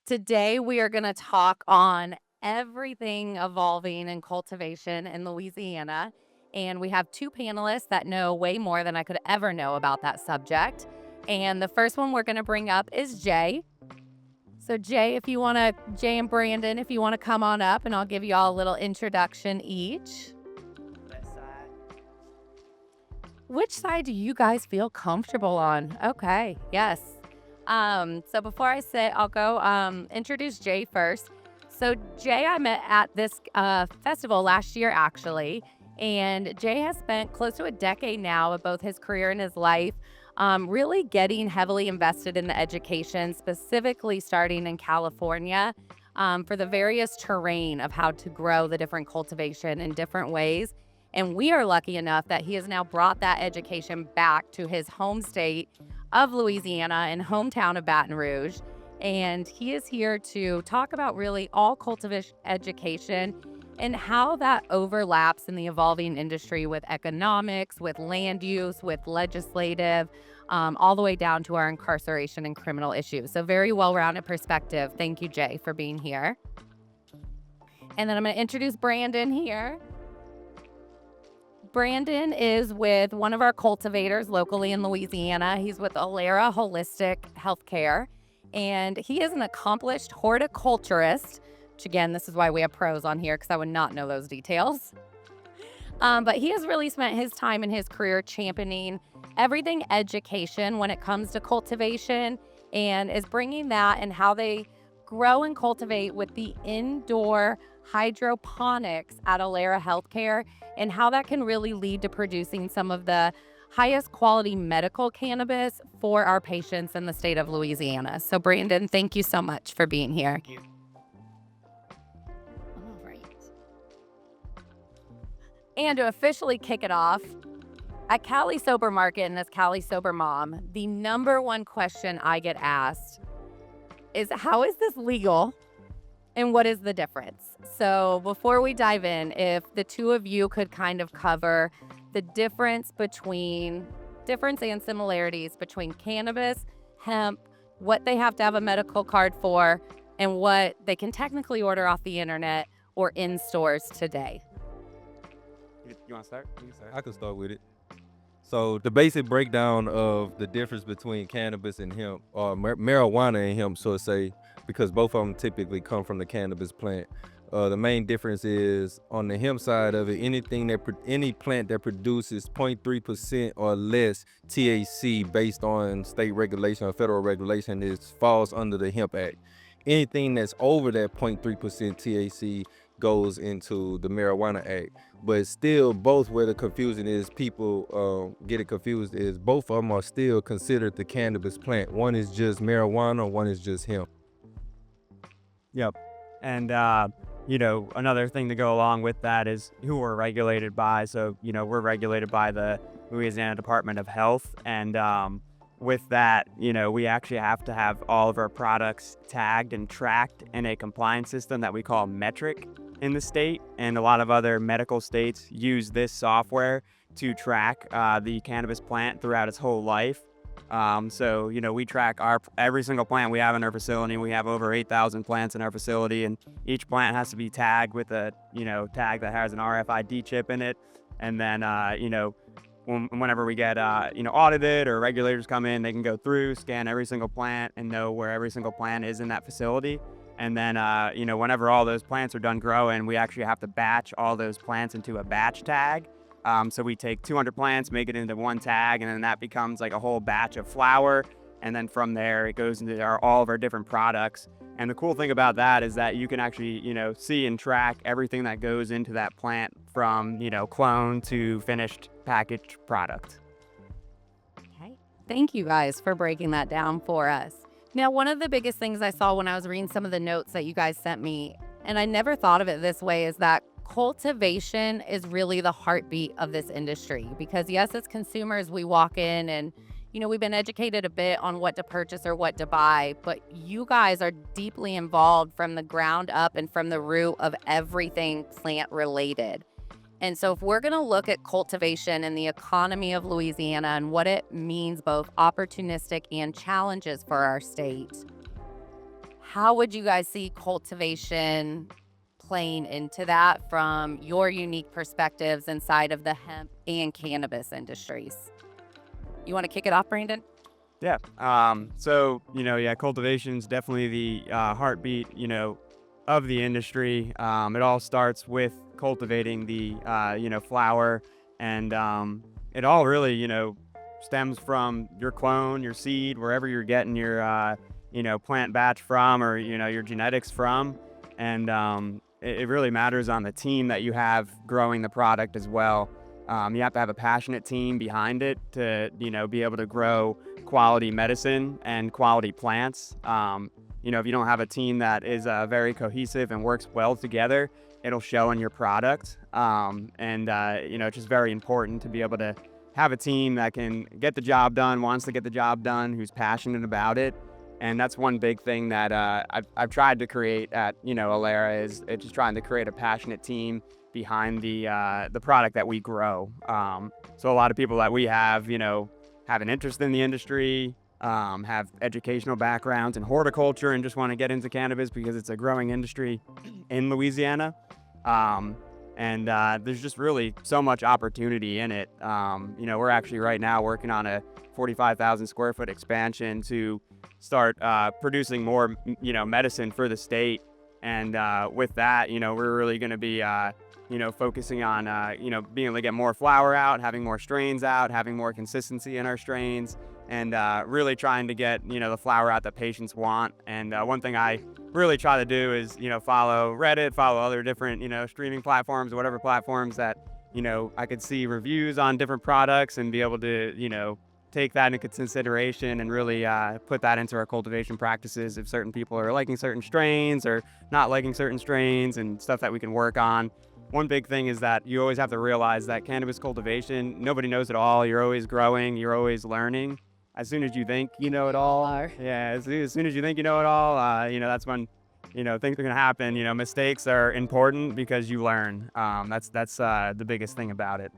Today, we are going to talk on everything evolving in cultivation in Louisiana. And we have two panelists that know way more than I could ever know about that subject. And the first one we're going to bring up is Jay. So, Jay and Brandon, if you want to come on up, and I'll give you all a little introduction each. Left side. Which side do you guys feel comfortable on? Okay, yes. So before I say, I'll go introduce Jay first. So Jay, I met at this festival last year, actually, and Jay has spent close to a decade now of both his career and his life, really getting heavily invested in the education, specifically starting in California. For the various terrain of how to grow the different cultivation in different ways. And we are lucky enough that he has now brought that education back to his home state of Louisiana and hometown of Baton Rouge. And he is here to talk about really all cultivation education and how that overlaps in the evolving industry with economics, with land use, with legislative, all the way down to our incarceration and criminal issues. So, very well rounded perspective. Thank you, Jay, for being here. And then I'm going to introduce Brandon here. Brandon is with one of our cultivators locally in Louisiana. He's with Alera Holistic Healthcare, and he is an accomplished horticulturist, which again, this is why we have pros on here because I would not know those details. But he has really spent his time in his career championing everything education when it comes to cultivation and is bringing that and how they grow and cultivate with the indoor hydroponics at Alera Healthcare and how that can really lead to producing some of the highest quality medical cannabis for our patients in the state of Louisiana. So, Brandon, thank you so much for being here. Thank you. All right. And to officially kick it off, at Cali Sober Market and as Cali Sober Mom, the number one question I get asked is, how is this legal and what is the difference? So before we dive in, if the two of you could kind of cover the difference and similarities between cannabis, hemp, what they have to have a medical card for, and what they can technically order off the internet or in stores today. You want to start? You can start. I can start with it. So the basic breakdown of the difference between cannabis and hemp, or marijuana and hemp, so to say, because both of them typically come from the cannabis plant. The main difference is on the hemp side of it, any plant that produces 0.3% or less THC based on state regulation or federal regulation falls under the Hemp Act. Anything that's over that 0.3% THC goes into the Marijuana Act. But still, both where the confusion is, people get it confused, is both of them are still considered the cannabis plant. One is just marijuana, one is just hemp. Yep. And, another thing to go along with that is who we're regulated by. So, we're regulated by the Louisiana Department of Health. And with that, we actually have to have all of our products tagged and tracked in a compliance system that we call metric in the state. And a lot of other medical states use this software to track the cannabis plant throughout its whole life. So, we track every single plant we have in our facility. We have over 8,000 plants in our facility, and each plant has to be tagged with a, tag that has an RFID chip in it. And then, whenever we get, audited or regulators come in, they can go through, scan every single plant and know where every single plant is in that facility. And then, whenever all those plants are done growing, we actually have to batch all those plants into a batch tag. So we take 200 plants, make it into one tag, and then that becomes like a whole batch of flower. And then from there, it goes into all of our different products. And the cool thing about that is that you can actually, see and track everything that goes into that plant from, clone to finished packaged product. Okay. Thank you guys for breaking that down for us. Now, one of the biggest things I saw when I was reading some of the notes that you guys sent me, and I never thought of it this way, is that cultivation is really the heartbeat of this industry. Because yes, as consumers, we walk in and, we've been educated a bit on what to purchase or what to buy, but you guys are deeply involved from the ground up and from the root of everything plant related. And so if we're going to look at cultivation and the economy of Louisiana and what it means, both opportunistic and challenges for our state, How would you guys see cultivation playing into that from your unique perspectives inside of the hemp and cannabis industries? You want to kick it off, Brandon? Yeah. Yeah, cultivation's definitely the heartbeat, of the industry. It all starts with cultivating the, flower, and it all really, stems from your clone, your seed, wherever you're getting your, plant batch from, or your genetics from, and it really matters on the team that you have growing the product as well. You have to have a passionate team behind it to, be able to grow quality medicine and quality plants. If you don't have a team that is very cohesive and works well together, it'll show in your product. It's just very important to be able to have a team that can get the job done, wants to get the job done, who's passionate about it. And that's one big thing that I've tried to create at, Alera, is just trying to create a passionate team behind the product that we grow. So a lot of people that we have, have an interest in the industry, have educational backgrounds in horticulture, and just want to get into cannabis because it's a growing industry in Louisiana. There's just really so much opportunity in it. We're actually right now working on a 45,000 square foot expansion to start producing more, medicine for the state. And with that, we're really going to be, focusing on, being able to get more flower out, having more strains out, having more consistency in our strains, and really trying to get, the flower out that patients want. And one thing I really try to do is, follow Reddit, follow other different, streaming platforms, whatever platforms that, I could see reviews on different products and be able to, take that into consideration and really put that into our cultivation practices if certain people are liking certain strains or not liking certain strains, and stuff that we can work on. One big thing is that you always have to realize that cannabis cultivation, nobody knows it all. You're always growing, you're always learning. As soon as you think you know it all, as soon as you think you know it all, that's when, things are gonna happen. Mistakes are important because you learn. That's the biggest thing about it.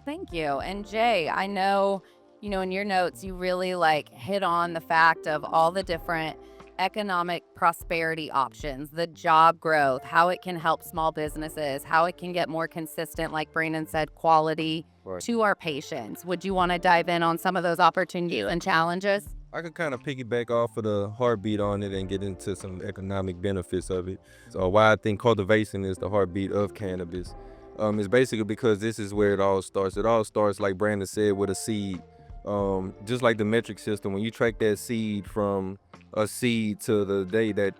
Thank you. And Jay, I know, in your notes, you really hit on the fact of all the different economic prosperity options, the job growth, how it can help small businesses, how it can get more consistent, like Brandon said, quality Right. to our patients. Would you want to dive in on some of those opportunities and challenges? I could kind of piggyback off of the heartbeat on it and get into some economic benefits of it. So why I think cultivation is the heartbeat of cannabis is basically because this is where it all starts. It all starts, like Brandon said, with a seed. Just like the metric system, when you track that seed from a seed to the day that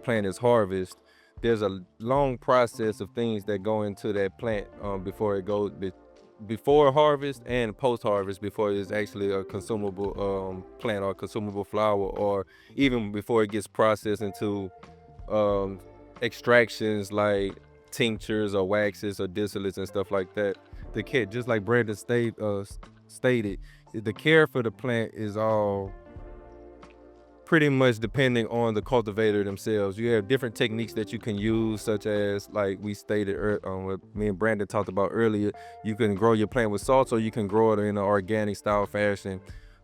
plant is harvested, there's a long process of things that go into that plant before it goes before harvest and post harvest, before it's actually a consumable plant or consumable flower, or even before it gets processed into um, extractions like tinctures or waxes or distillates and stuff like that. The care, just like Brandon stated, the care for the plant is all pretty much depending on the cultivator themselves. You have different techniques that you can use, such as, like we stated, what me and Brandon talked about earlier. You can grow your plant with salts, or you can grow it in an organic style fashion.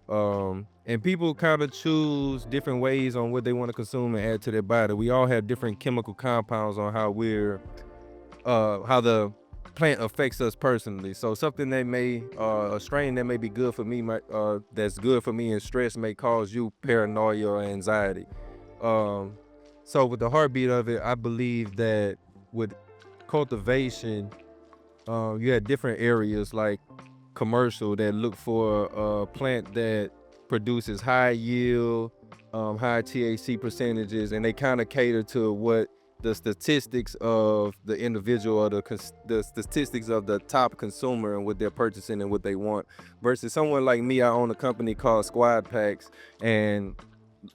And people kind of choose different ways on what they want to consume and add to their body. We all have different chemical compounds on how the plant affects us personally. So something that may a strain that may be good for me that's good for me in stress may cause you paranoia or anxiety. So with the heartbeat of it, I believe that with cultivation, you have different areas like commercial that look for a plant that produces high yield, high THC percentages, and they kind of cater to what the statistics of the individual, or the statistics of the top consumer and what they're purchasing and what they want. Versus someone like me, I own a company called Squad Packs, and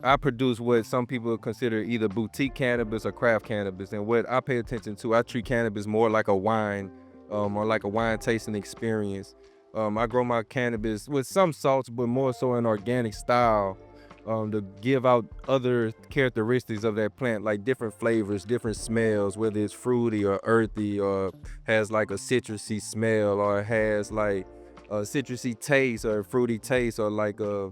I produce what some people consider either boutique cannabis or craft cannabis. And what I pay attention to, I treat cannabis more like a wine, or like a wine tasting experience. I grow my cannabis with some salts, but more so an organic style, to give out other characteristics of that plant, like different flavors, different smells, whether it's fruity or earthy, or has like a citrusy smell, or has like a citrusy taste or a fruity taste, or like I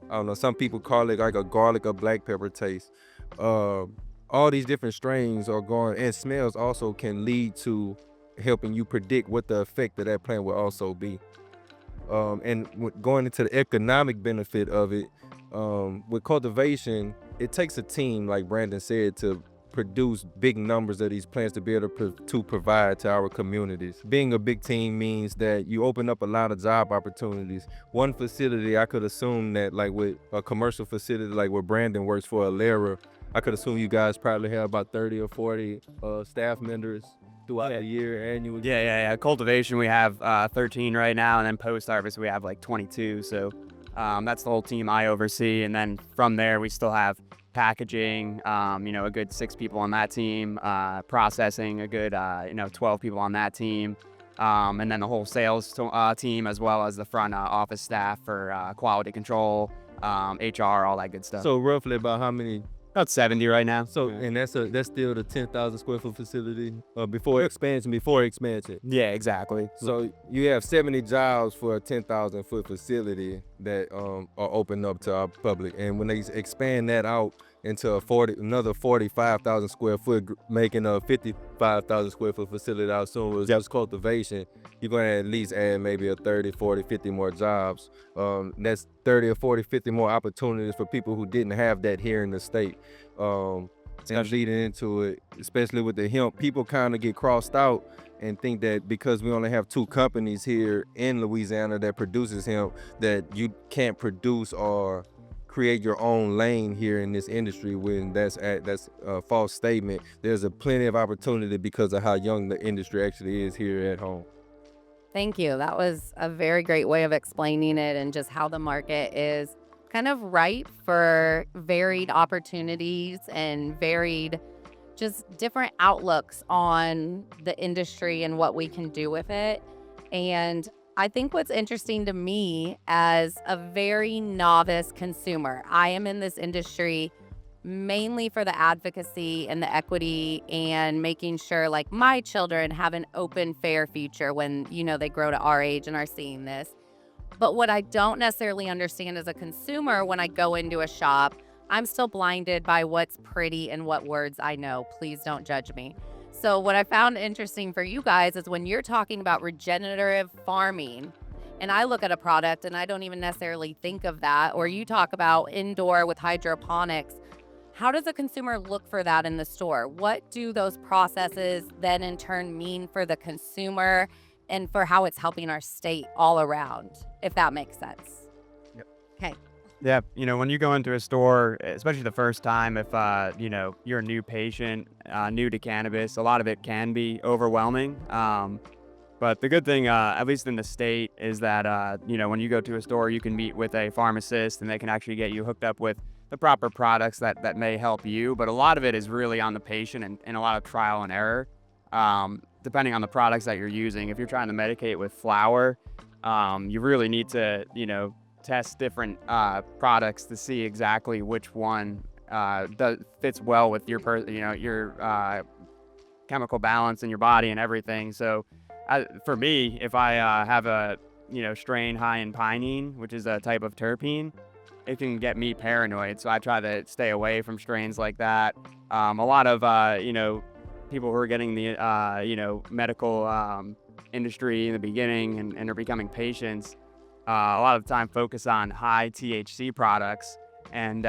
don't know, some people call it like a garlic or black pepper taste. All these different strains are going, and smells also can lead to helping you predict what the effect of that plant will also be. And going into the economic benefit of it, with cultivation, it takes a team, like Brandon said, to produce big numbers of these plants to be able to provide to our communities. Being a big team means that you open up a lot of job opportunities. One facility, I could assume that, like with a commercial facility like where Brandon works for, Alera, I could assume you guys probably have about 30 or 40 staff members throughout the year annually. Yeah. Cultivation, we have 13 right now, and then post-harvest, we have like 22. So that's the whole team I oversee. And then from there, we still have packaging, a good 6 people on that team, processing, a good, 12 people on that team. And then the whole sales team, as well as the front office staff for quality control, HR, all that good stuff. So roughly about how many? About 70 right now. So, and that's still the 10,000 square foot facility before expansion. Yeah, exactly. So you have 70 jobs for a 10,000 foot facility that are open up to our public. And when they expand that out into another 45,000 square foot, making a 55,000 square foot facility, I assume it was just cultivation, you're going to at least add maybe a 30, 40, 50 more jobs. That's 30 or 40, 50 more opportunities for people who didn't have that here in the state. And leading into it, especially with the hemp, people kind of get crossed out and think that because we only have 2 companies here in Louisiana that produces hemp, that you can't produce or create your own lane here in this industry, when that's a false statement. There's plenty of opportunity because of how young the industry actually is here at home. Thank you. That was a very great way of explaining it, and just how the market is kind of ripe for varied opportunities and varied, just different outlooks on the industry and what we can do with it. And I think what's interesting to me as a very novice consumer, I am in this industry mainly for the advocacy and the equity, and making sure like my children have an open, fair future when, they grow to our age and are seeing this. But what I don't necessarily understand as a consumer, when I go into a shop, I'm still blinded by what's pretty and what words I know. Please don't judge me. So what I found interesting for you guys is when you're talking about regenerative farming, and I look at a product and I don't even necessarily think of that, or you talk about indoor with hydroponics, how does a consumer look for that in the store? What do those processes then in turn mean for the consumer and for how it's helping our state all around, if that makes sense? Yep. Okay. Yeah, when you go into a store, especially the first time, if you're a new patient, new to cannabis, a lot of it can be overwhelming. But the good thing, at least in the state, is that when you go to a store, you can meet with a pharmacist, and they can actually get you hooked up with the proper products that may help you. But a lot of it is really on the patient, and a lot of trial and error, depending on the products that you're using. If you're trying to medicate with flower, you really need to, test different products to see exactly which one fits well with your chemical balance in your body and everything. So for me, if I have a strain high in pinene, which is a type of terpene, it can get me paranoid. So I try to stay away from strains like that. A lot of people who are getting the medical industry in the beginning and are becoming patients, a lot of the time focus on high THC products and,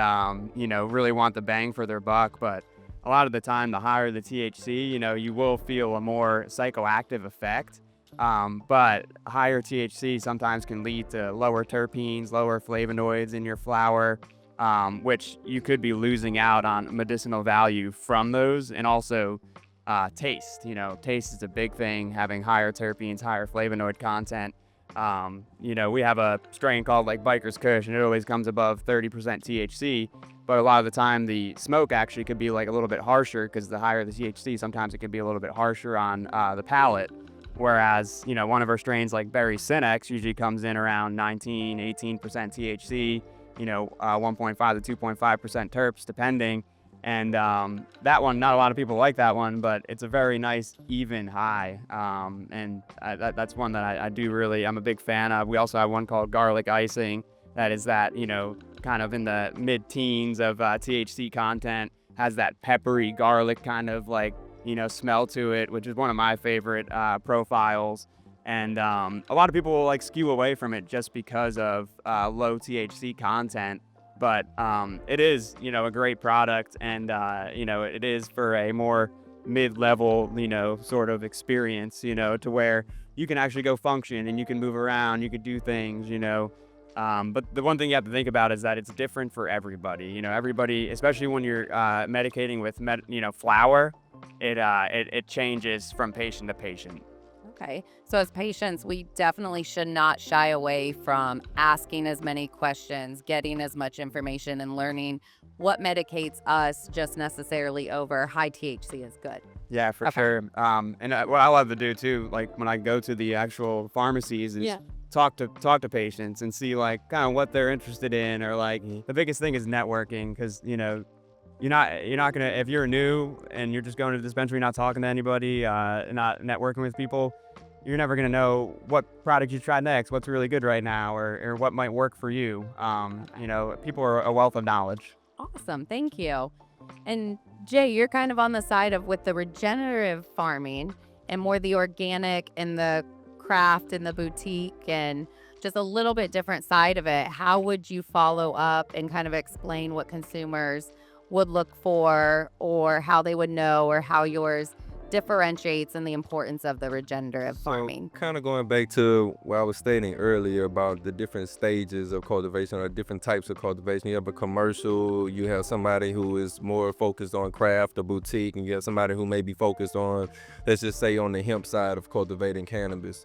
really want the bang for their buck. But a lot of the time, the higher the THC, you will feel a more psychoactive effect. But higher THC sometimes can lead to lower terpenes, lower flavonoids in your flower, which you could be losing out on medicinal value from those. And also taste. Taste is a big thing, having higher terpenes, higher flavonoid content. We have a strain called like Biker's Kush, and it always comes above 30% THC, but a lot of the time the smoke actually could be like a little bit harsher, because the higher the THC, sometimes it could be a little bit harsher on the palate. Whereas, one of our strains like Berry Cinex usually comes in around 19, 18% THC, 1.5 to 2.5% terps depending. And that one, not a lot of people like that one, but it's a very nice, even high. And that's one that I do really, I'm a big fan of. We also have one called Garlic Icing that is that, kind of in the mid-teens of THC content. has that peppery garlic kind of like, smell to it, which is one of my favorite profiles. And a lot of people will like skew away from it just because of low THC content. But it is, a great product, and it is for a more mid-level, sort of experience, to where you can actually go function and you can move around, you could do things, but the one thing you have to think about is that it's different for everybody. Everybody, especially when you're medicating with flower, it changes from patient to patient. Okay. So, as patients, we definitely should not shy away from asking as many questions, getting as much information, and learning what medicates us just necessarily over high THC is good. Yeah, for Okay. sure. And what I love to do too, like when I go to the actual pharmacies, is Yeah. talk to patients and see like kind of what they're interested in, or like Mhm. the biggest thing is networking, because you're not gonna, if you're new and you're just going to the dispensary, not talking to anybody, not networking with people, you're never gonna know what product you try next, what's really good right now, or what might work for you. People are a wealth of knowledge. Awesome. Thank you. And Jay, you're kind of on the side of with the regenerative farming and more the organic and the craft and the boutique and just a little bit different side of it. How would you follow up and kind of explain what consumers would look for or how they would know or how yours differentiates and the importance of the regenerative farming? Kind of going back to what I was stating earlier about the different stages of cultivation or different types of cultivation. You have a commercial, you have somebody who is more focused on craft or boutique, and you have somebody who may be focused on, let's just say, on the hemp side of cultivating cannabis.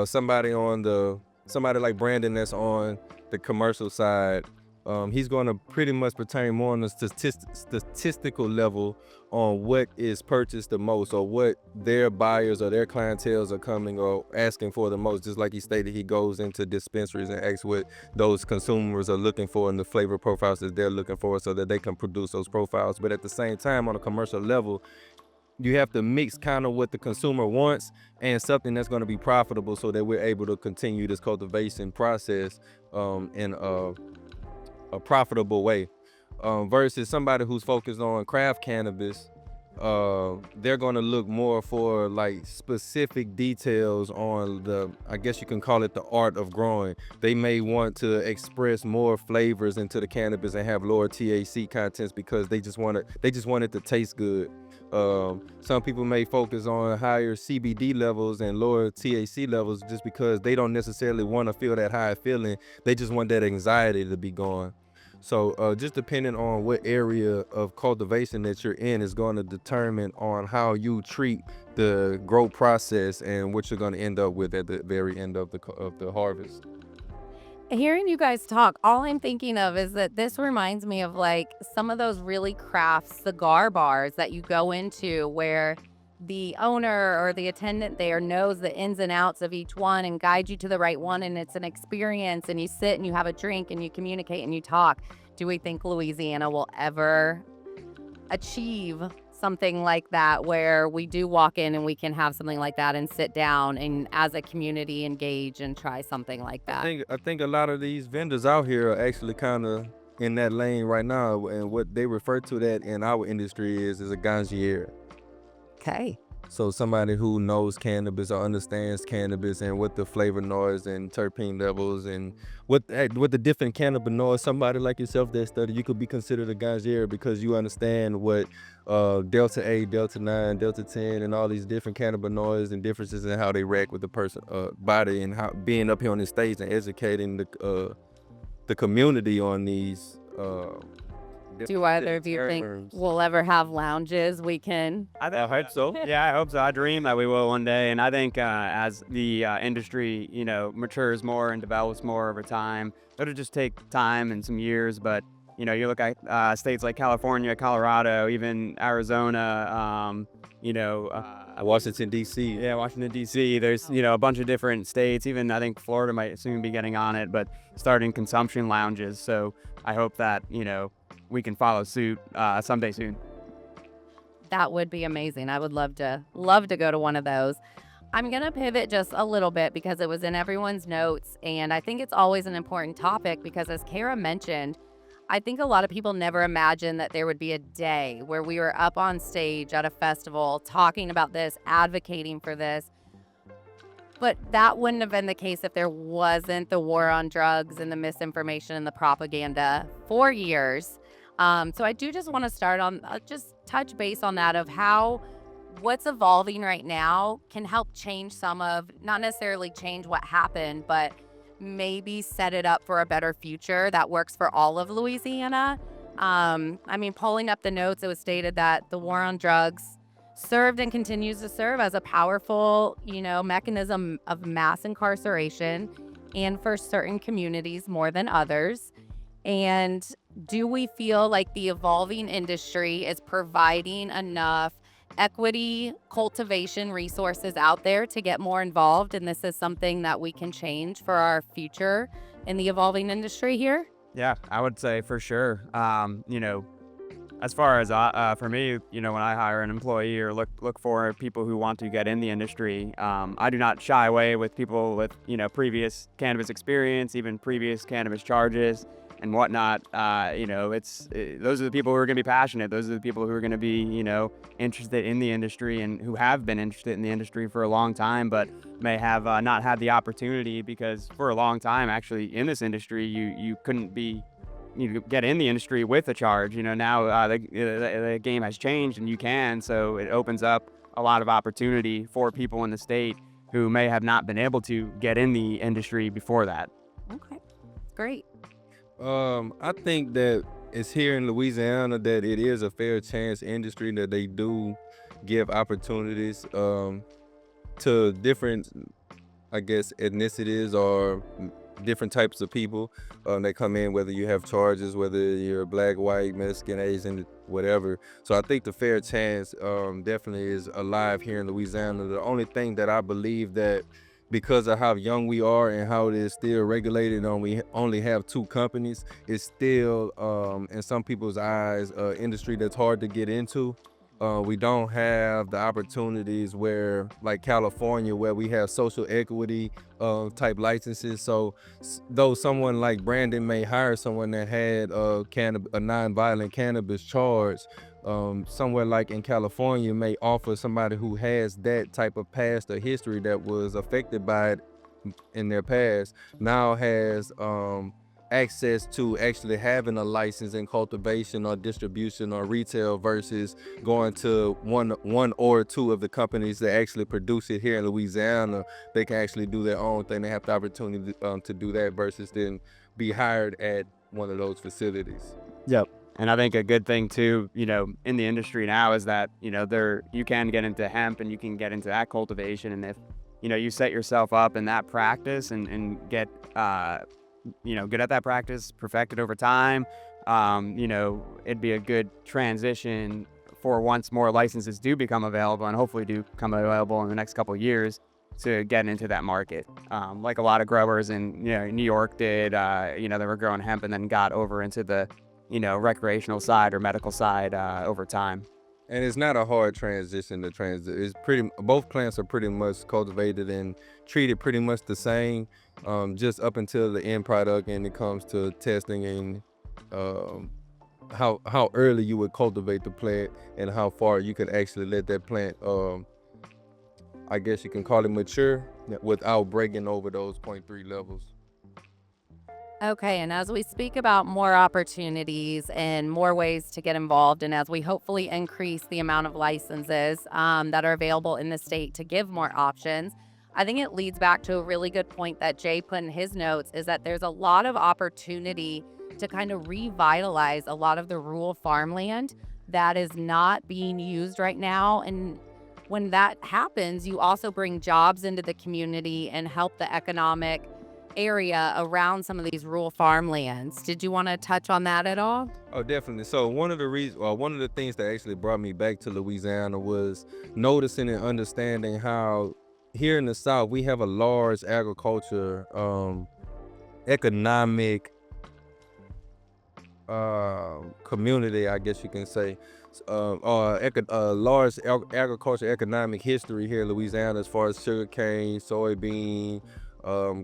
Somebody like Brandon that's on the commercial side. He's going to pretty much pertain more on the statistical level on what is purchased the most, or what their buyers or their clientels are coming or asking for the most. Just like he stated, he goes into dispensaries and asks what those consumers are looking for and the flavor profiles that they're looking for, so that they can produce those profiles. But at the same time, on a commercial level, you have to mix kind of what the consumer wants and something that's going to be profitable, so that we're able to continue this cultivation process in a profitable way, versus somebody who's focused on craft cannabis. They're going to look more for like specific details on the, I guess you can call it, the art of growing. They may want to express more flavors into the cannabis and have lower THC contents because they just want it to taste good. Some people may focus on higher CBD levels and lower THC levels just because they don't necessarily want to feel that high feeling. They just want that anxiety to be gone. So just depending on what area of cultivation that you're in is going to determine on how you treat the grow process and what you're going to end up with at the very end of the harvest. Hearing you guys talk, all I'm thinking of is that this reminds me of like some of those really craft cigar bars that you go into where the owner or the attendant there knows the ins and outs of each one and guides you to the right one. And it's an experience, and you sit and you have a drink and you communicate and you talk. Do we think Louisiana will ever achieve something like that where we do walk in and we can have something like that and sit down and as a community engage and try something like that? I think a lot of these vendors out here are actually kind of in that lane right now, and what they refer to that in our industry is a ganjier. Okay. So somebody who knows cannabis or understands cannabis and what the flavor noise and terpene levels and what the different cannabinoids. Somebody like yourself that study, you could be considered a ganjier because you understand what delta 8, delta 9, delta 10, and all these different cannabinoids and differences in how they react with the person body, and how being up here on the stage and educating the community on these. Do either of you think terms. we'll ever have lounges we can? I hope so. Yeah, I hope so. I dream that we will one day, and I think as the industry, matures more and develops more over time, it'll just take time and some years. But you look at states like California, Colorado, even Arizona. Washington D.C. Yeah, Washington D.C. There's a bunch of different states. Even I think Florida might soon be getting on it, but starting consumption lounges. So I hope that we can follow suit someday soon. That would be amazing. I would love to go to one of those. I'm going to pivot just a little bit because it was in everyone's notes, and I think it's always an important topic because, as Kara mentioned, I think a lot of people never imagined that there would be a day where we were up on stage at a festival talking about this, advocating for this. But that wouldn't have been the case if there wasn't the war on drugs and the misinformation and the propaganda for years. So I do just want to start on just touch base on that of how what's evolving right now can help change some of, not necessarily change what happened, but maybe set it up for a better future that works for all of Louisiana. I mean, pulling up the notes, it was stated that the war on drugs served and continues to serve as a powerful, mechanism of mass incarceration and for certain communities more than others. And do we feel like the evolving industry is providing enough equity cultivation resources out there to get more involved? And this is something that we can change for our future in the evolving industry here? Yeah, I would say for sure. As far as for me, when I hire an employee or look for people who want to get in the industry, I do not shy away with people with previous cannabis experience, even previous cannabis charges and whatnot. Those are the people who are going to be passionate. Those are the people who are going to be interested in the industry and who have been interested in the industry for a long time, but may have not had the opportunity because for a long time, actually, in this industry, you couldn't be get in the industry with a charge. Now the game has changed and you can, so it opens up a lot of opportunity for people in the state who may have not been able to get in the industry before that. Okay, great. I think that it's here in Louisiana that it is a fair chance industry, that they do give opportunities to different, I guess, ethnicities or different types of people that come in, whether you have charges, whether you're black, white, Mexican, Asian, whatever. So I think the fair chance definitely is alive here in Louisiana. The only thing that I believe that because of how young we are and how it is still regulated and we only have 2 companies, it's still, in some people's eyes, industry that's hard to get into. We don't have the opportunities where, like California, where we have social equity type licenses. So though someone like Brandon may hire someone that had a non-violent cannabis charge, somewhere like in California may offer somebody who has that type of past or history that was affected by it in their past, now has access to actually having a license in cultivation or distribution or retail versus going to one or 2 of the companies that actually produce it here in Louisiana. They can actually do their own thing. They have the opportunity to do that versus then be hired at one of those facilities. Yep. And I think a good thing too, in the industry now is that, you can get into hemp and you can get into that cultivation. And if, you set yourself up in that practice and get, good at that practice, perfect it over time, it'd be a good transition for once more licenses do become available and hopefully do become available in the next couple of years to get into that market. Like a lot of growers in, New York did, they were growing hemp and then got over into the, recreational side or medical side over time. And it's not a hard transition to it's both plants are pretty much cultivated and treated pretty much the same, just up until the end product, and it comes to testing and how early you would cultivate the plant and how far you could actually let that plant, I guess you can call it mature, without breaking over those 0.3 levels. Okay, and as we speak about more opportunities and more ways to get involved, and as we hopefully increase the amount of licenses that are available in the state to give more options, I think it leads back to a really good point that Jay put in his notes, is that there's a lot of opportunity to kind of revitalize a lot of the rural farmland that is not being used right now. And when that happens, you also bring jobs into the community and help the economic area around some of these rural farmlands. Did you want to touch on that at all? Oh, definitely. So one of the things that actually brought me back to Louisiana was noticing and understanding how here in the South we have a large agriculture, economic community, I guess you can say, large agriculture economic history here in Louisiana, as far as sugarcane, soybean,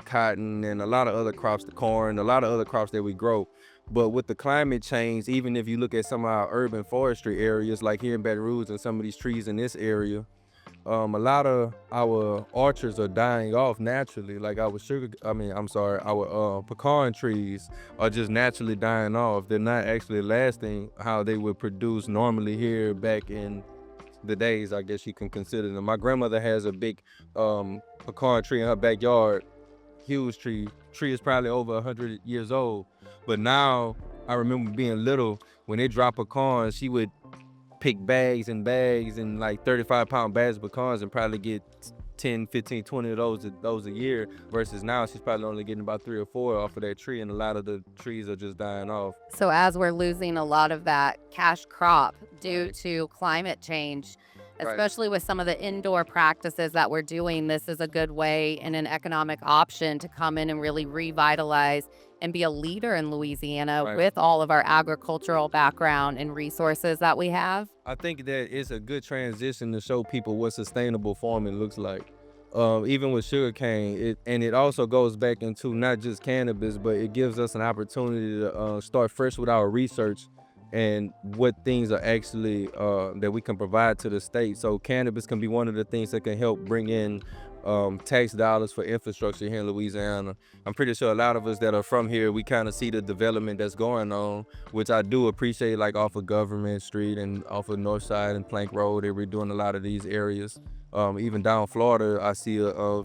cotton, and a lot of other crops, the corn, a lot of other crops that we grow. But with the climate change, even if you look at some of our urban forestry areas, like here in Baton Rouge and some of these trees in this area, a lot of our orchards are dying off naturally. Like our pecan trees are just naturally dying off. They're not actually lasting how they would produce normally here back in the days, I guess you can consider them. My grandmother has a big pecan tree in her backyard, huge tree. Tree is probably over 100 years old. But now I remember being little, when they drop pecans, she would pick bags and bags and like 35-pound bags of pecans and probably get 10, 15, 20 of those a year, versus now she's probably only getting about 3 or 4 off of that tree, and a lot of the trees are just dying off. So as we're losing a lot of that cash crop due to climate change, Right. especially with some of the indoor practices that we're doing, this is a good way and an economic option to come in and really revitalize and be a leader in Louisiana Right. with all of our agricultural background and resources that we have. I think that it's a good transition to show people what sustainable farming looks like. Even with sugarcane, it also goes back into not just cannabis, but it gives us an opportunity to start fresh with our research and what things are actually that we can provide to the state. So cannabis can be one of the things that can help bring in tax dollars for infrastructure here in Louisiana. I'm pretty sure a lot of us that are from here, we kind of see the development that's going on, which I do appreciate, like off of Government Street and off of North Side and Plank Road. They're redoing a lot of these areas. Even down Florida, I see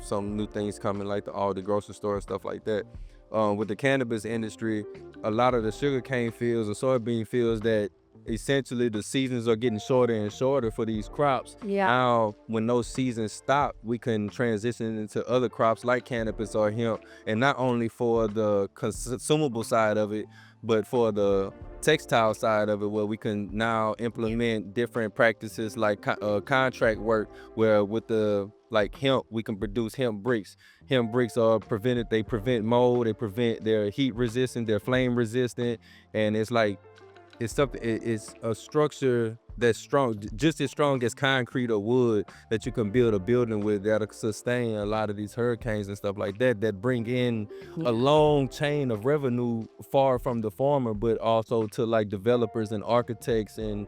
some new things coming, like all the grocery store and stuff like that. With the cannabis industry, a lot of the sugarcane fields or soybean fields that essentially the seasons are getting shorter and shorter for these crops. Yeah. Now, when those seasons stop, we can transition into other crops like cannabis or hemp, and not only for the consumable side of it, but for the textile side of it, where we can now implement different practices like contract work, where with the like hemp, we can produce hemp bricks. Hemp bricks they prevent mold, they're heat resistant, they're flame resistant, and it's a structure that's strong, just as strong as concrete or wood, that you can build a building with, that'll sustain a lot of these hurricanes and stuff like that, that bring in a long chain of revenue far from the farmer, but also to like developers and architects and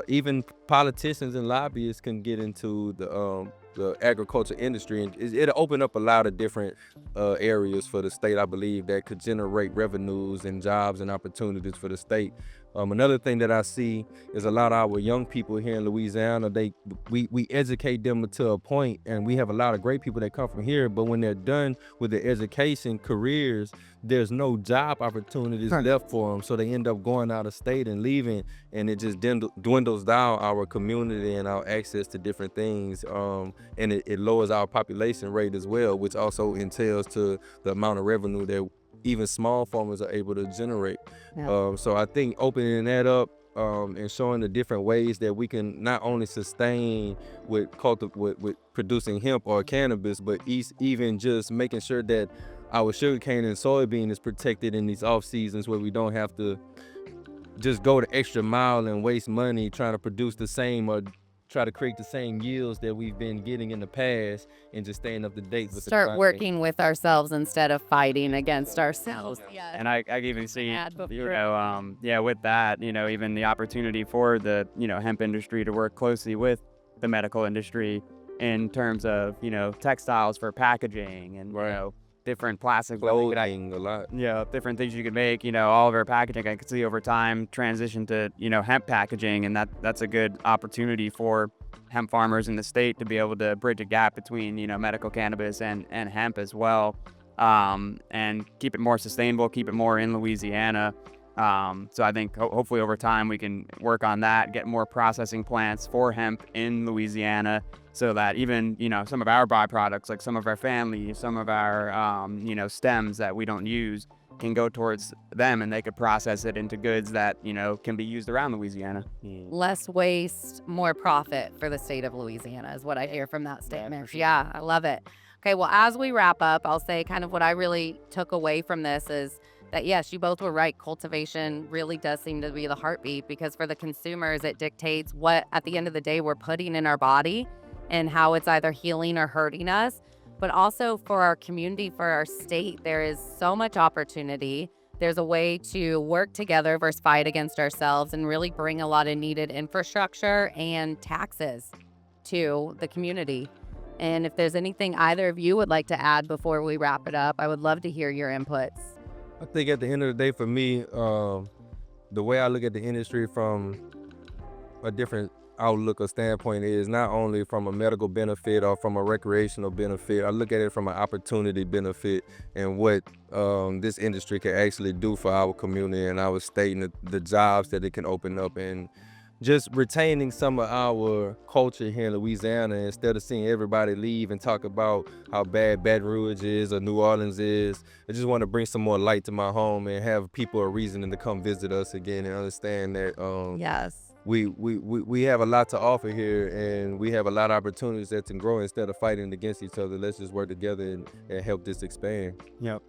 even politicians and lobbyists can get into the agriculture industry, and it'll open up a lot of different areas for the state, I believe, that could generate revenues and jobs and opportunities for the state. Another thing that I see is a lot of our young people here in Louisiana, we educate them to a point, and we have a lot of great people that come from here, but when they're done with their education careers, there's no job opportunities left for them, so they end up going out of state and leaving, and it just dwindles down our community and our access to different things, and it lowers our population rate as well, which also entails to the amount of revenue that even small farmers are able to generate. Yeah. So I think opening that up and showing the different ways that we can not only sustain with producing hemp or cannabis, but even just making sure that our sugarcane and soybean is protected in these off seasons, where we don't have to just go the extra mile and waste money trying to produce the same or try to create the same yields that we've been getting in the past, and just staying up to date with Start working with ourselves instead of fighting against ourselves. Yeah. And I even see, Advocate. with that, even the opportunity for the, hemp industry to work closely with the medical industry in terms of, textiles for packaging and, different plastics. clothing a lot. Yeah, different things you could make, all of our packaging, I could see over time transition to, hemp packaging, and that's a good opportunity for hemp farmers in the state to be able to bridge a gap between, medical cannabis and hemp as well, and keep it more sustainable, keep it more in Louisiana. So I think hopefully over time we can work on that, get more processing plants for hemp in Louisiana, so that even, some of our byproducts, like some of our family, some of our, stems that we don't use, can go towards them, and they could process it into goods that, can be used around Louisiana. Less waste, more profit for the state of Louisiana is what I hear from that statement. Yeah, I love it. Okay, well, as we wrap up, I'll say kind of what I really took away from this is that, yes, you both were right. Cultivation really does seem to be the heartbeat, because for the consumers, it dictates what, at the end of the day, we're putting in our body and how it's either healing or hurting us. But also for our community, for our state, there is so much opportunity. there's a way to work together versus fight against ourselves and really bring a lot of needed infrastructure and taxes to the community. And if there's anything either of you would like to add before we wrap it up, I would love to hear your inputs. I think at the end of the day, for me, the way I look at the industry from a different outlook or standpoint is not only from a medical benefit or from a recreational benefit. I look at it from an opportunity benefit and what this industry can actually do for our community and our state and the jobs that it can open up, and just retaining some of our culture here in Louisiana instead of seeing everybody leave and talk about how bad Baton Rouge is or New Orleans is. I just want to bring some more light to my home and have people a reason to come visit us again and understand that Yes. we have a lot to offer here, and we have a lot of opportunities that can grow instead of fighting against each other. Let's just work together and help this expand. Yep.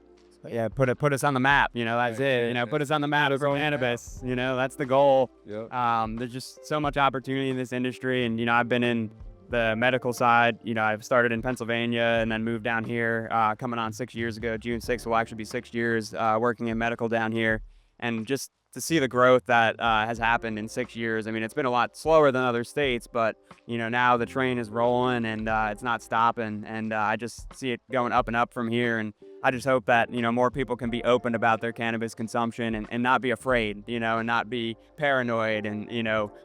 Yeah, put us on the map. That's it. Put us on the map for cannabis. That's the goal. Yep. There's just so much opportunity in this industry, and I've been in the medical side. I've started in Pennsylvania and then moved down here. Coming on 6 years ago, June 6th will actually be 6 years working in medical down here, and just to see the growth that has happened in 6 years. I mean, it's been a lot slower than other states, but now the train is rolling and it's not stopping, and I just see it going up and up from here. And I just hope that more people can be open about their cannabis consumption and not be afraid, and not be paranoid, and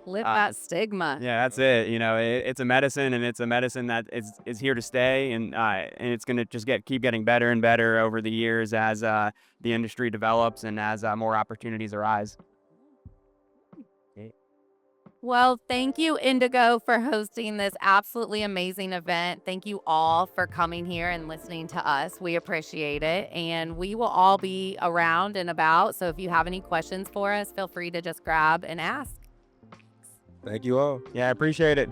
Live that stigma. yeah, that's it. It's a medicine, and it's a medicine that is here to stay, and it's gonna just keep getting better and better over the years as the industry develops and as more opportunities arise. Well, thank you, Indigo, for hosting this absolutely amazing event. Thank you all for coming here and listening to us. We appreciate it. And we will all be around and about. So if you have any questions for us, feel free to just grab and ask. Thank you all. Yeah, I appreciate it.